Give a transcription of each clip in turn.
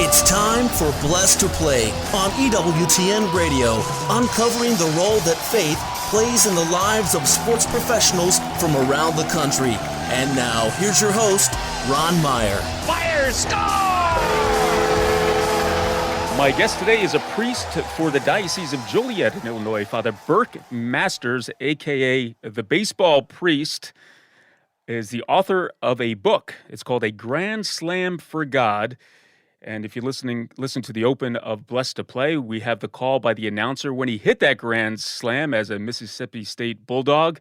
It's time for Blessed to Play on EWTN Radio, uncovering the role that faith plays in the lives of sports professionals from around the country. And now, here's your host, Ron Meyer. Fire, score! My guest today is a priest for the Diocese of Joliet in Illinois, Father Burke Masters, a.k.a. the baseball priest, is the author of a book. It's called A Grand Slam for God. And if you listen to the open of Blessed to Play, we have the call by the announcer when he hit that grand slam as a Mississippi State Bulldog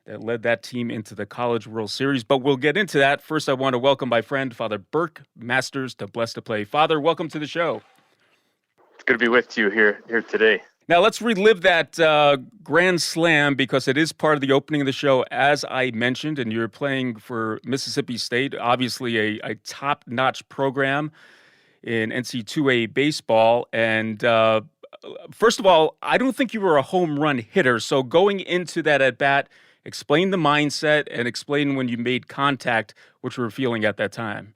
that led that team into the College World Series. But we'll get into that. First, I want to welcome my friend, Father Burke Masters, to Blessed to Play. Father, welcome to the show. It's good to be with you here today. Now, let's relive that grand slam because it is part of the opening of the show, as I mentioned, and you're playing for Mississippi State, obviously a top-notch program in NC2A baseball. And first of all, I don't think you were a home run hitter. So going into that at-bat, explain the mindset and explain when you made contact, what you were feeling at that time.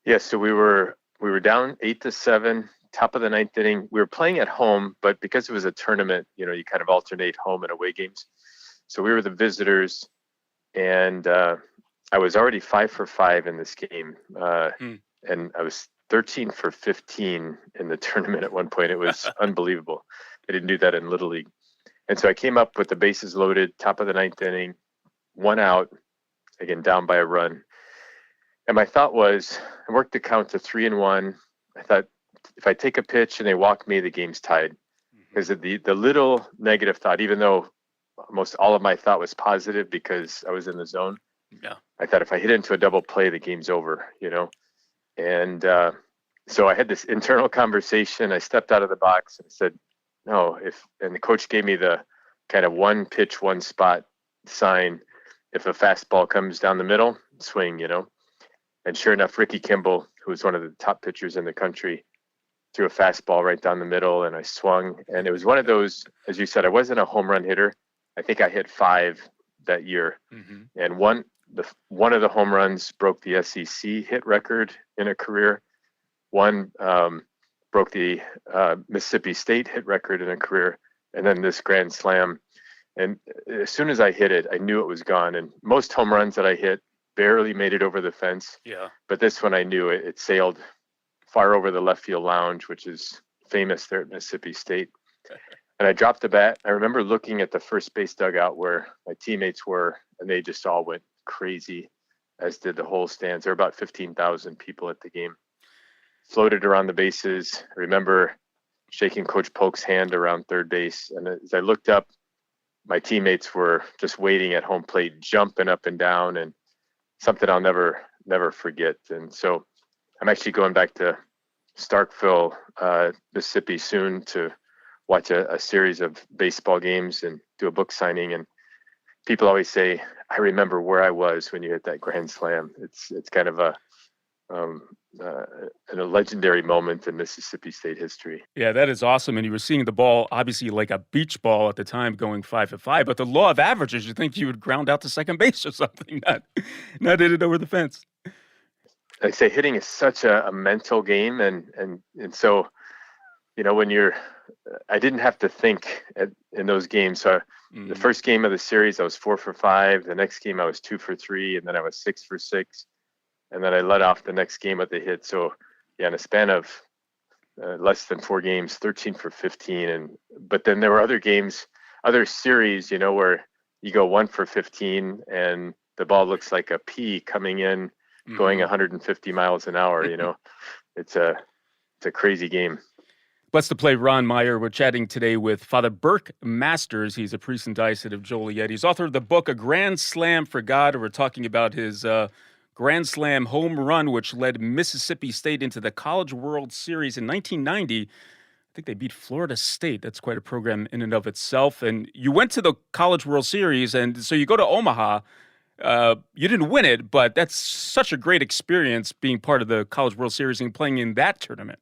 Yes, so we were down 8-7, top of the ninth inning. We were playing at home, but because it was a tournament, you kind of alternate home and away games. So we were the visitors, and I was already 5 for 5 in this game. And I was 13 for 15 in the tournament at one point. It was unbelievable. I didn't do that in Little League. And so I came up with the bases loaded, top of the ninth inning, 1 out, again, down by a run. And my thought was, I worked the count to 3-1. I thought, if I take a pitch and they walk me, the game's tied. Because the little negative thought, even though almost all of my thought was positive because I was in the zone, I thought if I hit into a double play, the game's over, And so I had this internal conversation. I stepped out of the box and said, no, and the coach gave me the kind of one pitch, one spot sign. If a fastball comes down the middle, swing, And sure enough, Ricky Kimball, who was one of the top pitchers in the country, threw a fastball right down the middle, and I swung. And it was one of those, as you said, I wasn't a home run hitter. I think I hit 5 that year. And one of the home runs broke the SEC hit record in a career. One broke the Mississippi State hit record in a career. And then this grand slam. And as soon as I hit it, I knew it was gone. And most home runs that I hit barely made it over the fence. Yeah. But this one I knew it sailed far over the left field lounge, which is famous there at Mississippi State. And I dropped the bat. I remember looking at the first base dugout where my teammates were, and they just all went crazy, as did the whole stands. There were about 15,000 people at the game. Floated around the bases. I remember shaking Coach Polk's hand around third base. And as I looked up, my teammates were just waiting at home plate, jumping up and down, and something I'll never forget. And so I'm actually going back to Starkville, Mississippi soon to watch a series of baseball games and do a book signing. And people always say, I remember where I was when you hit that grand slam. It's kind of a legendary moment in Mississippi State history. Yeah, that is awesome. And you were seeing the ball, obviously like a beach ball at the time, going 5 for 5. But the law of averages, you think you would ground out to second base or something, not hit it over the fence. I say hitting is such a mental game. And so, when I didn't have to think in those games. So the first game of the series, I was 4 for 5. The next game, I was 2 for 3. And then I was 6 for 6. And then I let off the next game with a hit. So, in a span of less than 4 games, 13 for 15. But then there were other series, where you go 1 for 15 and the ball looks like a pea coming in, going 150 miles an hour. It's a crazy game. Blessed to Play, Ron Meyer. We're chatting today with Father Burke Masters. He's a priest in Diocese of Joliet. He's author of the book, A Grand Slam for God. We're talking about his Grand Slam home run, which led Mississippi State into the College World Series in 1990. I think they beat Florida State. That's quite a program in and of itself. And you went to the College World Series, and so you go to Omaha. You didn't win it, but that's such a great experience being part of the College World Series and playing in that tournament.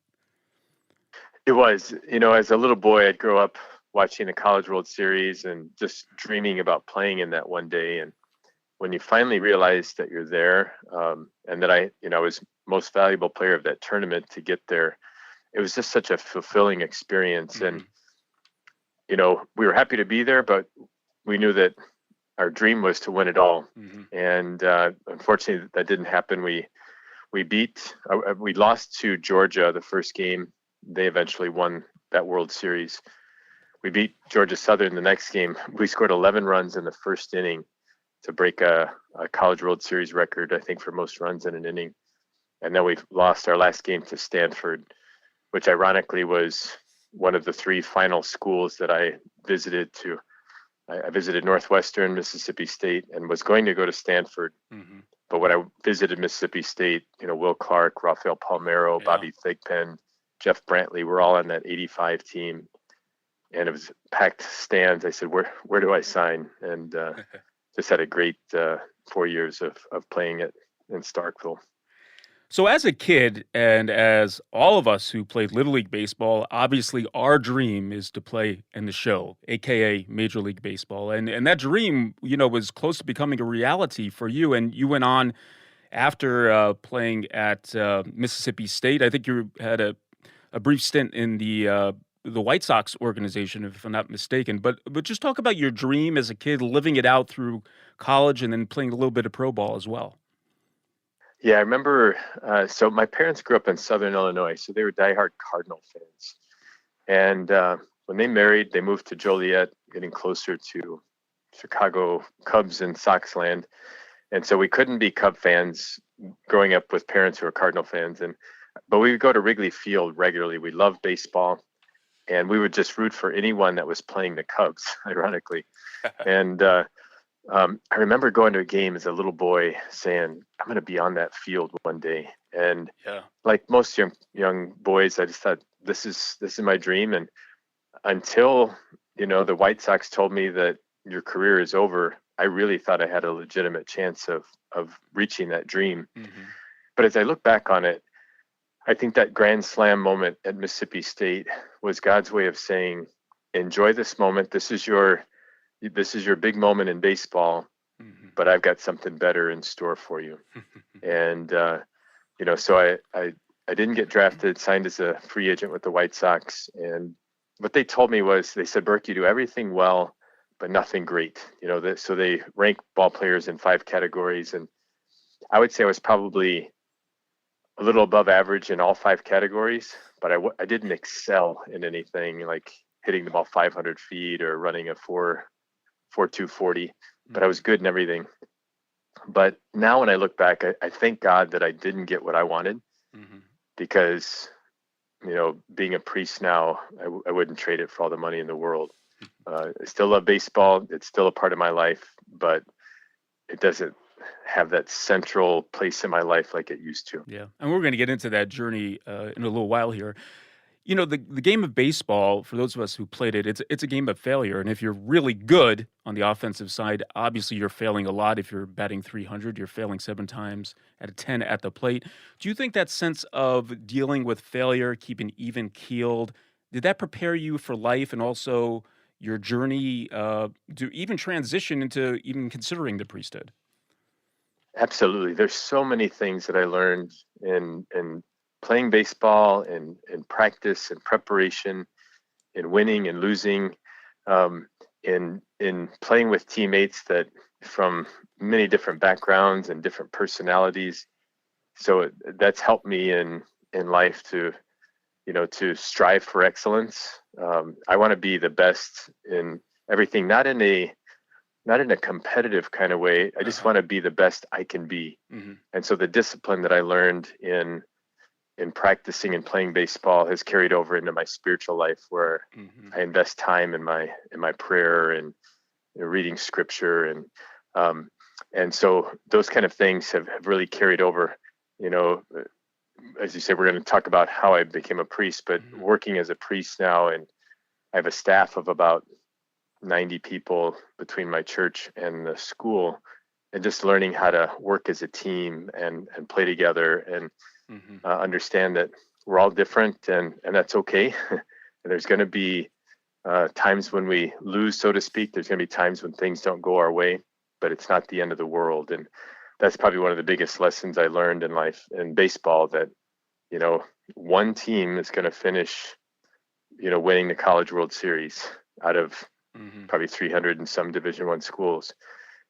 It was, as a little boy, I'd grow up watching the College World Series and just dreaming about playing in that one day. And when you finally realize that you're there, and that I was most valuable player of that tournament to get there. It was just such a fulfilling experience. Mm-hmm. And, we were happy to be there, but we knew that our dream was to win it all. Mm-hmm. And unfortunately, that didn't happen. We lost to Georgia the first game. They eventually won that World Series. We beat Georgia Southern the next game. We scored 11 runs in the first inning to break a College World Series record, I think, for most runs in an inning. And then we lost our last game to Stanford, which ironically was one of the 3 final schools that I visited to. I visited Northwestern, Mississippi State, and was going to go to Stanford. Mm-hmm. But when I visited Mississippi State, Will Clark, Rafael Palmeiro, Yeah. Bobby Thigpen, Jeff Brantley were all on that 85 team. And it was packed stands. I said, where do I sign? And just had a great 4 years of playing it in Starkville. So as a kid, and as all of us who played Little League Baseball, obviously our dream is to play in the show, aka Major League Baseball. And that dream, was close to becoming a reality for you. And you went on after playing at Mississippi State. I think you had a brief stint in the White Sox organization, if I'm not mistaken. But just talk about your dream as a kid, living it out through college and then playing a little bit of pro ball as well. Yeah, I remember. So my parents grew up in Southern Illinois, so they were diehard Cardinal fans. And when they married, they moved to Joliet, getting closer to Chicago Cubs and Sox land. And so we couldn't be Cub fans growing up with parents who were Cardinal fans. But we would go to Wrigley Field regularly. We loved baseball, and we would just root for anyone that was playing the Cubs, ironically. And I remember going to a game as a little boy saying, I'm going to be on that field one day. And like most young boys, I just thought, this is my dream. And until, the White Sox told me that your career is over, I really thought I had a legitimate chance of reaching that dream. Mm-hmm. But as I look back on it, I think that grand slam moment at Mississippi State was God's way of saying, enjoy this moment. This is your big moment in baseball, Mm-hmm. but I've got something better in store for you. And, so I didn't get drafted, signed as a free agent with the White Sox. And what they told me was, they said, Burke, you do everything well, but nothing great. So they rank ball players in 5 categories. And I would say I was probably a little above average in all 5 categories, but I didn't excel in anything like hitting the ball 500 feet or running a 4.2 40, but I was good in everything. But now when I look back, I thank God that I didn't get what I wanted, Mm-hmm. because, being a priest now, I wouldn't trade it for all the money in the world. I still love baseball. It's still a part of my life, but it doesn't have that central place in my life like it used to. Yeah. And we're going to get into that journey in a little while here. The game of baseball, for those of us who played it, it's a game of failure. And if you're really good on the offensive side, obviously you're failing a lot. If you're batting 300, you're failing 7 times out of 10 at the plate. Do you think that sense of dealing with failure, keeping even keeled, did that prepare you for life and also your journey to even transition into even considering the priesthood? Absolutely. There's so many things that I learned in playing baseball and practice and preparation, in winning and losing, in playing with teammates that from many different backgrounds and different personalities. So that's helped me in life to strive for excellence. I want to be the best in everything, not in a competitive kind of way. I just want to be the best I can be. Mm-hmm. And so the discipline that I learned in practicing and playing baseball has carried over into my spiritual life, where Mm-hmm. I invest time in my prayer and reading scripture, and so those kind of things have really carried over. As you say, we're going to talk about how I became a priest, but Mm-hmm. working as a priest now, and I have a staff of about 90 people between my church and the school, and just learning how to work as a team and play together and Mm-hmm. understand that we're all different, and that's okay. And there's going to be times when we lose, so to speak. There's going to be times when things don't go our way, but it's not the end of the world. And that's probably one of the biggest lessons I learned in life in baseball, that, one team is going to finish, winning the College World Series out of probably 300 and some Division I schools.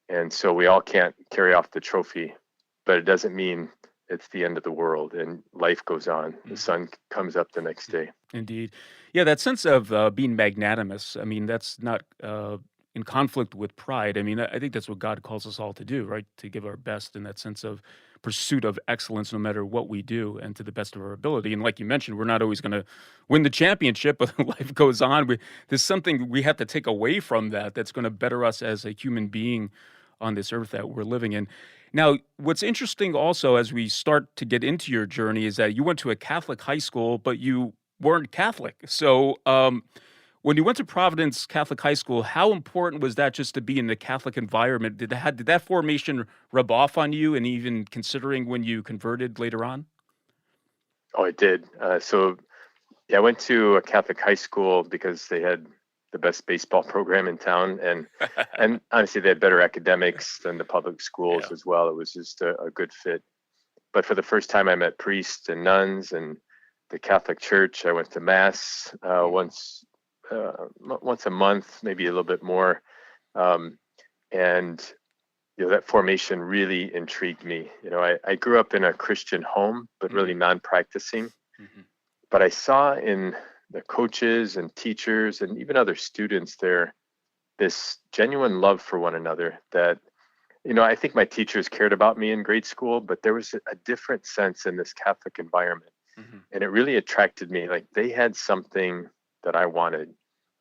And so we all can't carry off the trophy, but it doesn't mean it's the end of the world, and life goes on. The sun comes up the next day. Indeed. Yeah, that sense of being magnanimous, I mean, that's not in conflict with pride. I mean, I think that's what God calls us all to do, right? To give our best in that sense of pursuit of excellence, no matter what we do, and to the best of our ability. And like you mentioned, we're not always going to win the championship, but life goes on. There's something we have to take away from that's going to better us as a human being on this earth that we're living in. Now, what's interesting also as we start to get into your journey is that you went to a Catholic high school, but you weren't Catholic. So when you went to Providence Catholic High School, how important was that just to be in the Catholic environment? Did that formation rub off on you, and even considering when you converted later on? Oh, it did. I went to a Catholic high school because they had the best baseball program in town, and honestly, they had better academics than the public schools as well. It was just a good fit. But for the first time, I met priests and nuns and the Catholic Church. I went to Mass once a month, maybe a little bit more, and that formation really intrigued me. I grew up in a Christian home, but really non-practicing. But I saw in the coaches and teachers and even other students there this genuine love for one another that, I think my teachers cared about me in grade school, but there was a different sense in this Catholic environment. And it really attracted me. Like, they had something that I wanted.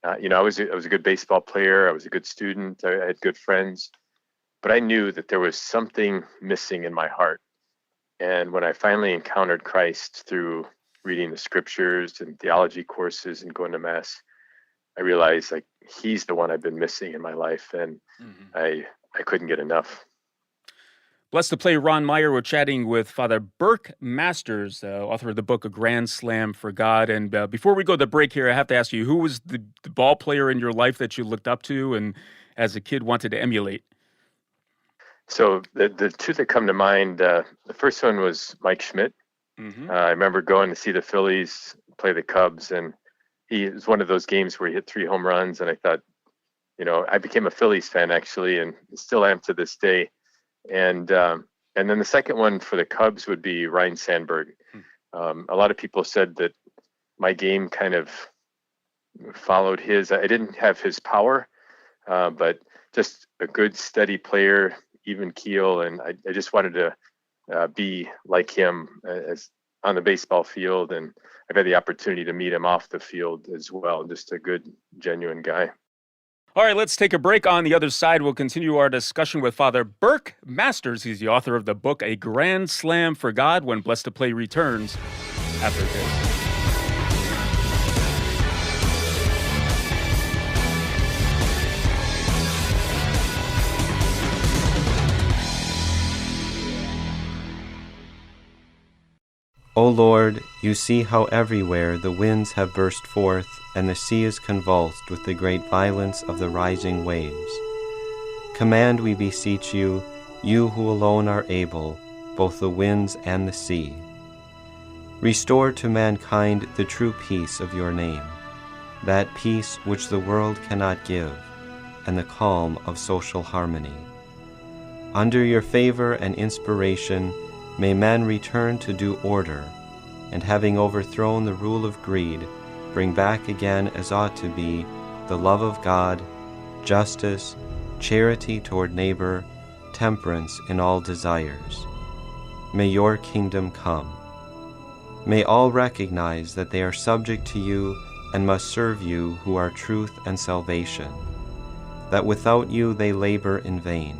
I was a good baseball player. I was a good student. I had good friends, but I knew that there was something missing in my heart. And when I finally encountered Christ through reading the scriptures and theology courses and going to Mass, I realized, like, he's the one I've been missing in my life, and I couldn't get enough. Blessed to Play Ron Meyer. We're chatting with Father Burke Masters, author of the book A Grand Slam for God. And before we go to the break here, I have to ask you, who was the ball player in your life that you looked up to and as a kid wanted to emulate? So the two that come to mind, the first one was Mike Schmidt. I remember going to see the Phillies play the Cubs, and it was one of those games where he hit 3 home runs, and I thought, I became a Phillies fan, actually, and still am to this day. And then the second one for the Cubs would be Ryne Sandberg. A lot of people said that my game kind of followed his. I didn't have his power, but just a good, steady player, even keel, and I just wanted to be like him as on the baseball field, and I've had the opportunity to meet him off the field as well. Just a good, genuine guy. All right, let's take a break. On the other side, we'll continue our discussion with Father Burke Masters. He's the author of the book A Grand Slam for God, when Blessed to Play returns after this. O Lord, you see how everywhere the winds have burst forth, and the sea is convulsed with the great violence of the rising waves. Command, we beseech you, you who alone are able, both the winds and the sea. Restore to mankind the true peace of your name, that peace which the world cannot give, and the calm of social harmony. Under your favor and inspiration, may man return to due order, and having overthrown the rule of greed, bring back again as ought to be the love of God, justice, charity toward neighbor, temperance in all desires. May your kingdom come. May all recognize that they are subject to you and must serve you who are truth and salvation, that without you they labor in vain.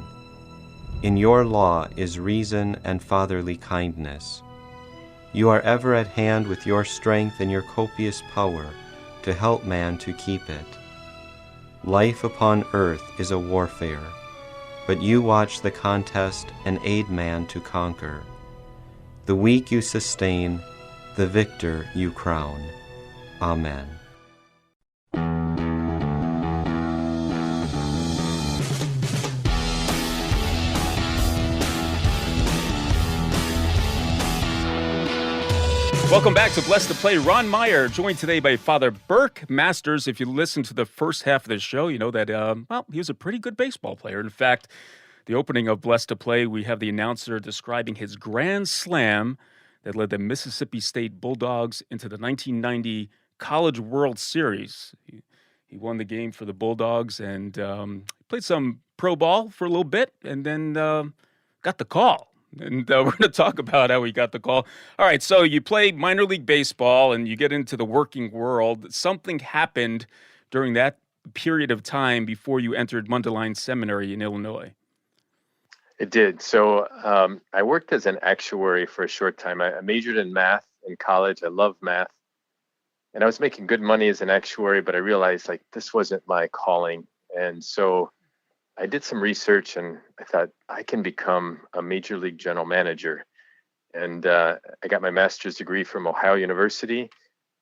In your law is reason and fatherly kindness. You are ever at hand with your strength and your copious power to help man to keep it. Life upon earth is a warfare, but you watch the contest and aid man to conquer. The weak you sustain, the victor you crown. Amen. Welcome back to Blessed to Play. Ron Meyer, joined today by Father Burke Masters. If you listen to the first half of the show, you know that, he was a pretty good baseball player. In fact, the opening of Blessed to Play, we have the announcer describing his grand slam that led the Mississippi State Bulldogs into the 1990 College World Series. He won the game for the Bulldogs and played some pro ball for a little bit and then got the call. And we're going to talk about how he got the call. All right, so you play minor league baseball and you get into the working world. Something happened during that period of time before you entered Mundelein Seminary in Illinois. It did. So I worked as an actuary for a short time. I majored in math in college. I love math. And I was making good money as an actuary, but I realized this wasn't my calling. And so I did some research and I thought I can become a major league general manager. And I got my master's degree from Ohio University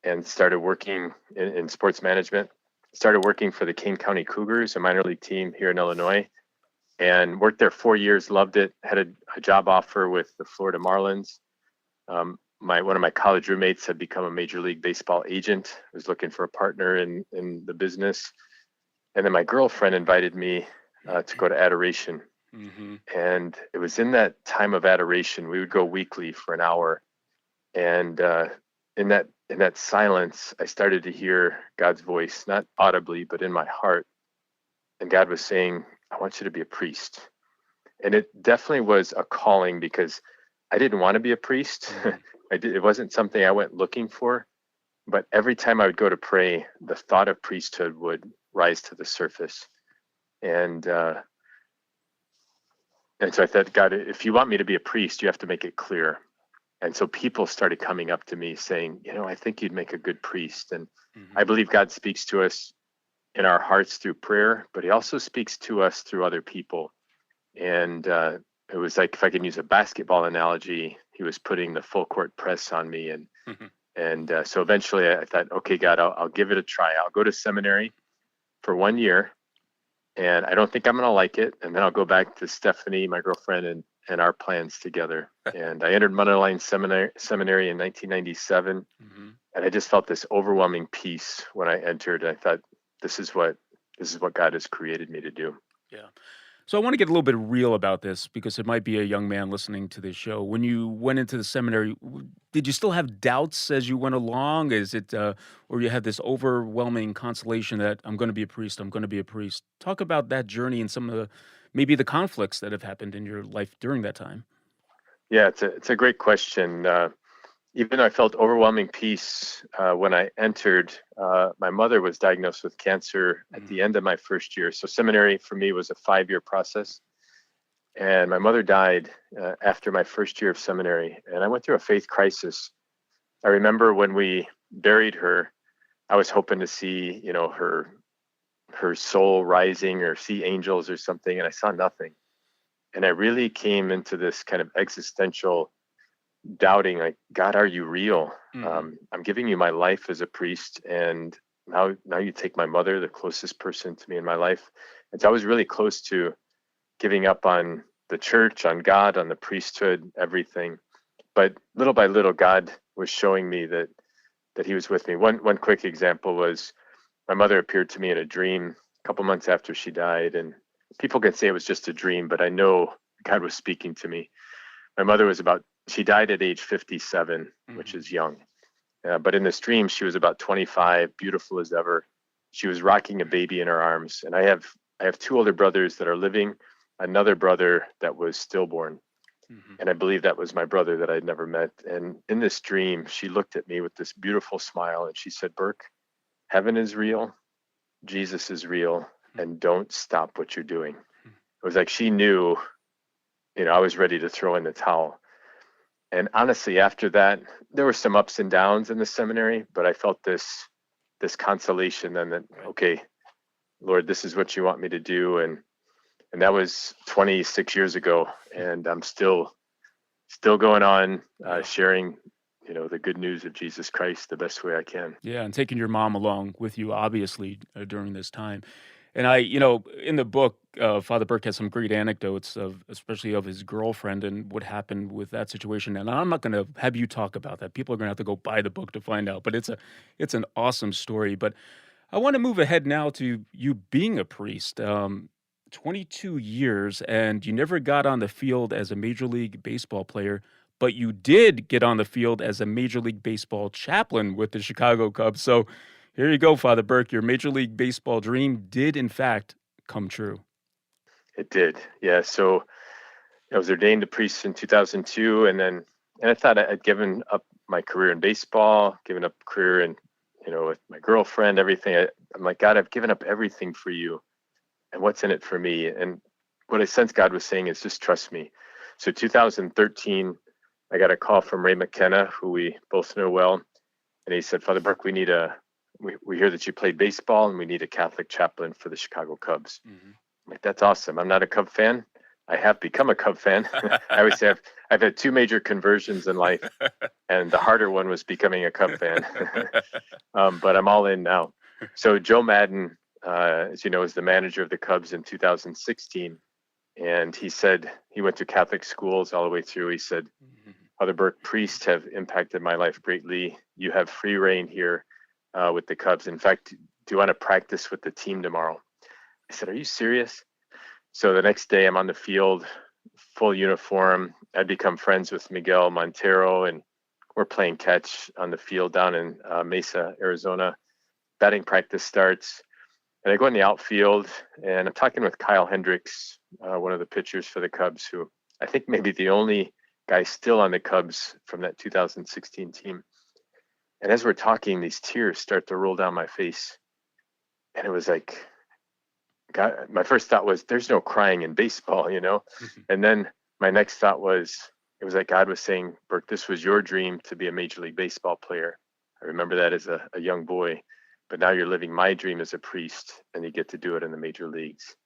and started working in sports management. Started working for the Kane County Cougars, a minor league team here in Illinois, and worked there 4 years, loved it, had a job offer with the Florida Marlins. One of my college roommates had become a major league baseball agent, was looking for a partner in the business. And then my girlfriend invited me to go to adoration. Mm-hmm. And it was in that time of adoration, we would go weekly for an hour. And in that silence, I started to hear God's voice, not audibly, but in my heart. And God was saying, I want you to be a priest. And it definitely was a calling because I didn't want to be a priest. It wasn't something I went looking for. But every time I would go to pray, the thought of priesthood would rise to the surface. And so I thought, God, if you want me to be a priest, you have to make it clear. And so people started coming up to me saying, I think you'd make a good priest. And I believe God speaks to us in our hearts through prayer, but he also speaks to us through other people. And it was like, if I can use a basketball analogy, he was putting the full court press on me. And so eventually I thought, okay, God, I'll give it a try. I'll go to seminary for 1 year. And I don't think I'm going to like it. And then I'll go back to Stephanie, my girlfriend, and our plans together. And I entered Mundelein Seminary in 1997. And I just felt this overwhelming peace when I entered. I thought, this is what God has created me to do. Yeah. So I want to get a little bit real about this because it might be a young man listening to this show. When you went into the seminary, did you still have doubts as you went along? Is it, or you had this overwhelming consolation that I'm going to be a priest, I'm going to be a priest? Talk about that journey and some of maybe the conflicts that have happened in your life during that time. Yeah, it's a great question. Even though I felt overwhelming peace when I entered, my mother was diagnosed with cancer at the end of my first year. So seminary for me was a 5-year process. And my mother died after my first year of seminary. And I went through a faith crisis. I remember when we buried her, I was hoping to see, her soul rising or see angels or something. And I saw nothing. And I really came into this kind of existential doubting, like, God, are you real? I'm giving you my life as a priest, and now you take my mother, the closest person to me in my life. And so I was really close to giving up on the church, on God, on the priesthood, everything. But little by little, God was showing me that he was with me. One quick example was my mother appeared to me in a dream a couple months after she died, and people can say it was just a dream, but I know God was speaking to me. My mother she died at age 57, which is young. But in this dream, she was about 25, beautiful as ever. She was rocking a baby in her arms. And I have 2 older brothers that are living, another brother that was stillborn. And I believe that was my brother that I'd never met. And in this dream, she looked at me with this beautiful smile and she said, Burke, heaven is real, Jesus is real, and don't stop what you're doing. It was like she knew, I was ready to throw in the towel. And honestly, after that, there were some ups and downs in the seminary, but I felt this consolation then that, okay, Lord, this is what you want me to do. And that was 26 years ago. And I'm still going on sharing, the good news of Jesus Christ the best way I can. Yeah, and taking your mom along with you, obviously, during this time. And in the book, Father Burke has some great anecdotes especially of his girlfriend and what happened with that situation. And I'm not going to have you talk about that. People are going to have to go buy the book to find out. But it's an awesome story. But I want to move ahead now to you being a priest. 22 years, and you never got on the field as a Major League Baseball player, but you did get on the field as a Major League Baseball chaplain with the Chicago Cubs. So here you go, Father Burke. Your Major League Baseball dream did, in fact, come true. It did. Yeah. So I was ordained a priest in 2002, and I thought I'd given up my career in baseball, given up career in, with my girlfriend, everything. I'm like, God, I've given up everything for you. And what's in it for me? And what I sensed God was saying is just trust me. So 2013, I got a call from Ray McKenna, who we both know well. And he said, Father Burke, we hear that you played baseball and we need a Catholic chaplain for the Chicago Cubs. Mm-hmm. I'm like, that's awesome. I'm not a Cub fan. I have become a Cub fan. I always say I've had two major conversions in life, and the harder one was becoming a Cub fan. But I'm all in now. So Joe Madden, as you know, is the manager of the Cubs in 2016. And he said he went to Catholic schools all the way through. He said, Father Burke, priests have impacted my life greatly. You have free reign here with the Cubs. In fact, do you want to practice with the team tomorrow? I said, are you serious? So the next day I'm on the field, full uniform. I'd become friends with Miguel Montero, and we're playing catch on the field down in Mesa, Arizona. Batting practice starts. And I go in the outfield, and I'm talking with Kyle Hendricks, one of the pitchers for the Cubs, who I think maybe the only guy still on the Cubs from that 2016 team. And as we're talking, these tears start to roll down my face. And it was like, God, my first thought was, there's no crying in baseball, And then my next thought was, it was like God was saying, Burke, this was your dream to be a Major League Baseball player. I remember that as a young boy. But now you're living my dream as a priest, and you get to do it in the major leagues.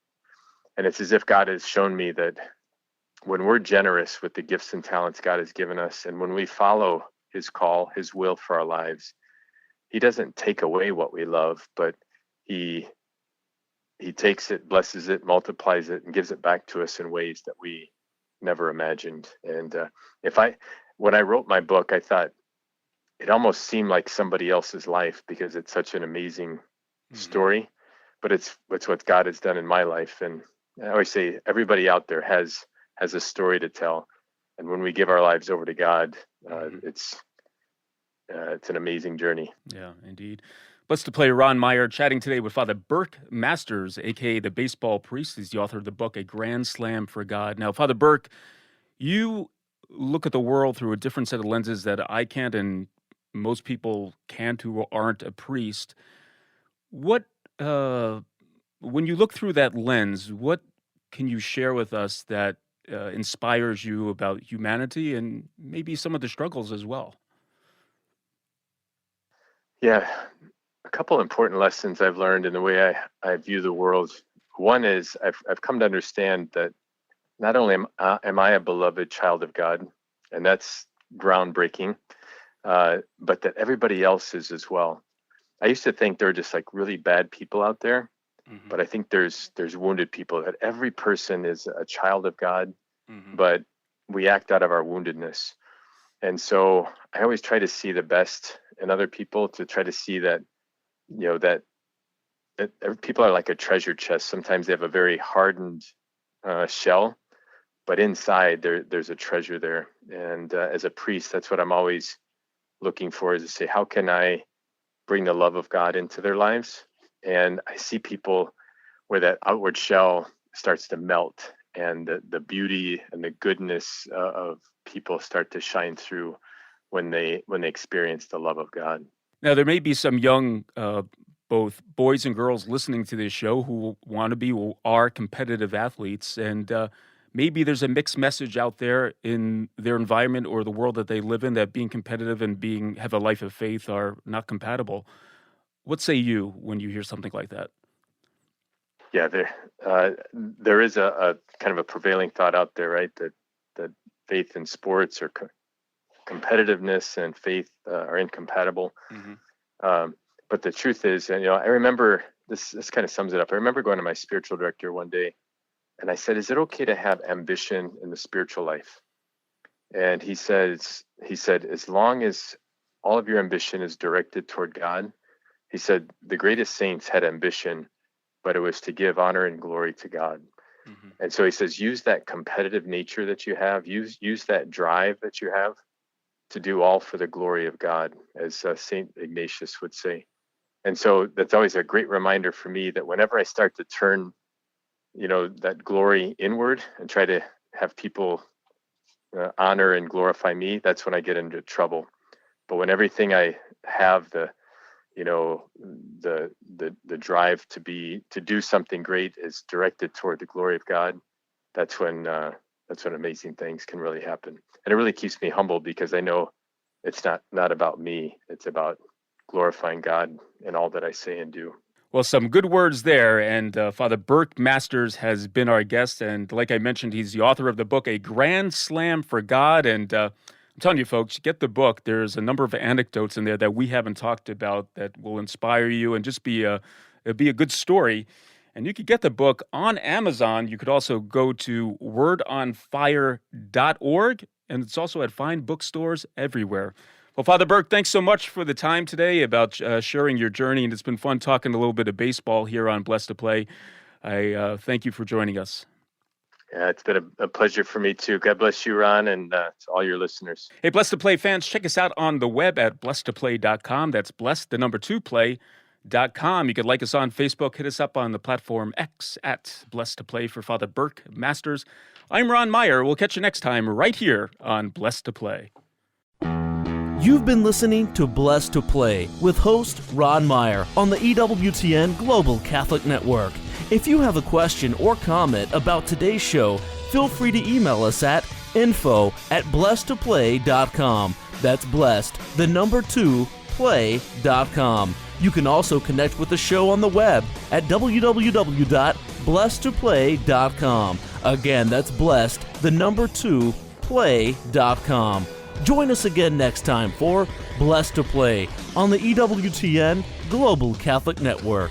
And it's as if God has shown me that when we're generous with the gifts and talents God has given us, and when we follow his call, his will for our lives, he doesn't take away what we love, but he takes it, blesses it, multiplies it, and gives it back to us in ways that we never imagined. And when I wrote my book, I thought, it almost seemed like somebody else's life because it's such an amazing story, but it's what God has done in my life. And I always say everybody out there has a story to tell. And when we give our lives over to God, it's an amazing journey. Yeah, indeed. Blessed to play Ron Meyer, chatting today with Father Burke Masters, a.k.a. the baseball priest. He's the author of the book, A Grand Slam for God. Now, Father Burke, you look at the world through a different set of lenses that I can't, and most people can't who aren't a priest. What, when you look through that lens, what can you share with us that inspires you about humanity and maybe some of the struggles as well? Yeah, a couple important lessons I've learned in the way I view the world. One is I've come to understand that not only am I a beloved child of God, and that's groundbreaking, but that everybody else is as well. I used to think there were just like really bad people out there, but I think there's wounded people, that every person is a child of God, but we act out of our woundedness. And so I always try to see the best in other people, to try to see that, that people are like a treasure chest. Sometimes they have a very hardened shell, but inside there's a treasure there. And as a priest, that's what I'm always looking for, is to say, how can I bring the love of God into their lives? And I see people where that outward shell starts to melt, and the beauty and the goodness of people start to shine through when they experience the love of God. Now, there may be some young, both boys and girls listening to this show who want to be or are competitive athletes, and maybe there's a mixed message out there in their environment or the world that they live in, that being competitive and have a life of faith are not compatible. What say you when you hear something like that? Yeah, there is a kind of a prevailing thought out there, right? That faith and sports or competitiveness and faith are incompatible. But the truth is, I remember this kind of sums it up. I remember going to my spiritual director one day, and I said, "Is it okay to have ambition in the spiritual life?" And he said, "As long as all of your ambition is directed toward God," he said, "the greatest saints had ambition, but it was to give honor and glory to God." Mm-hmm. And so he says, use that competitive nature that you have, use that drive that you have to do all for the glory of God, as St. Ignatius would say. And so that's always a great reminder for me that whenever I start to turn, that glory inward and try to have people honor and glorify me, that's when I get into trouble. But when everything I have, the drive to do something great is directed toward the glory of God, that's when amazing things can really happen. And it really keeps me humble, because I know it's not about me. It's about glorifying God in all that I say and do. Well, some good words there. And Father Burke Masters has been our guest. And like I mentioned, he's the author of the book, A Grand Slam for God. And I'm telling you, folks, get the book. There's a number of anecdotes in there that we haven't talked about that will inspire you and just be a good story. And you could get the book on Amazon. You could also go to wordonfire.org, and it's also at fine bookstores everywhere. Well, Father Burke, thanks so much for the time today about sharing your journey, and it's been fun talking a little bit of baseball here on Blessed to Play. I thank you for joining us. Yeah, it's been a pleasure for me too. God bless you, Ron, and to all your listeners. Hey, Blessed to Play fans, check us out on the web at blessedtoplay.com. That's blessed, the number 2 play.com. You could like us on Facebook, hit us up on the platform X at Blessed to Play for Father Burke Masters. I'm Ron Meyer. We'll catch you next time right here on Blessed to Play. You've been listening to Blessed to Play with host Ron Meyer on the EWTN Global Catholic Network. If you have a question or comment about today's show, feel free to email us at info@blessedtoplay.com. That's blessed, the number 2, play.com. You can also connect with the show on the web at www.blessedtoplay.com. Again, that's blessed, the number 2, play.com. Join us again next time for Blessed to Play on the EWTN Global Catholic Network.